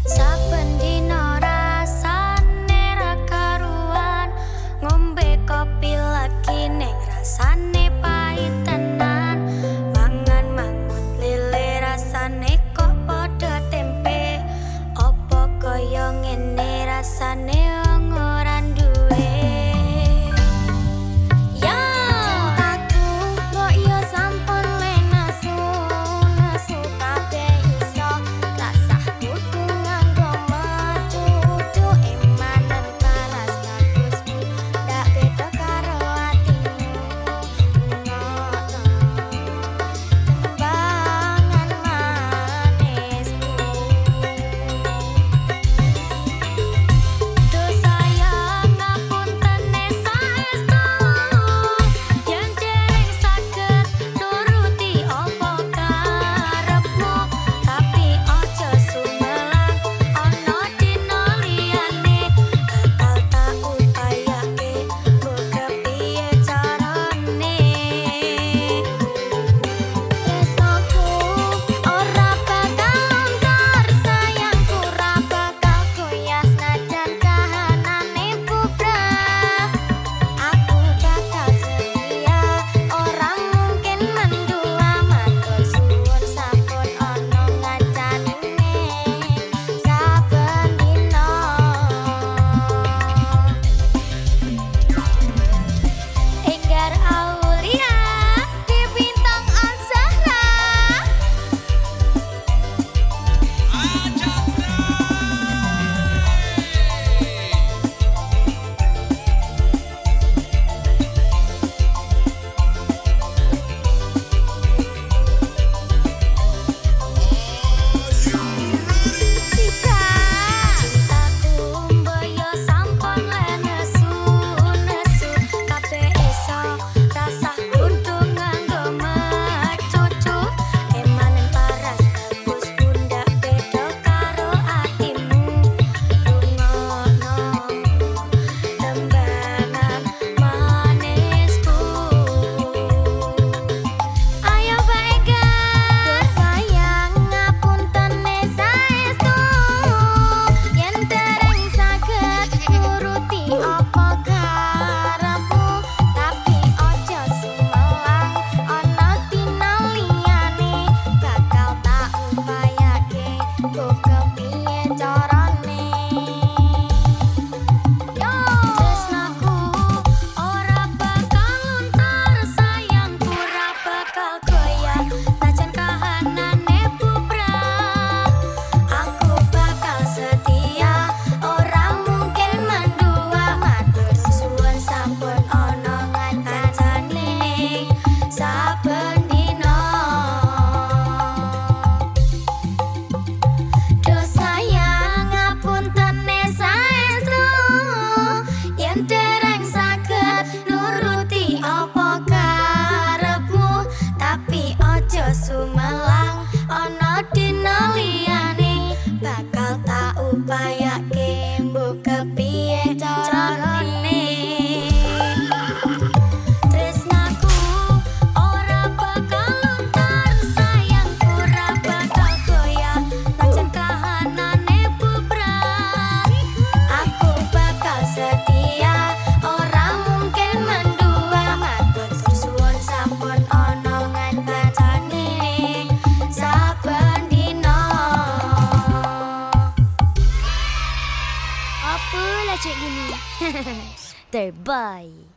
Saben dina rasane ra karuan, ngombe kopi lagi ning rasane pahit tenan. Mangan mangut lele rasane kok padha tempe. Apa kaya ngene rasane wong ora duwe. Sumelang ana dina liyane bakal tak upayake mbok kepiye carane. Tresnaku ora bakal lontar, sayangku ora bakal goyah, pancen kahanane bubrah. Aku bakal setia, ora mungkin mendua, matur suwun sampun ana ngancani. Apa lah cik gini? Terbaik.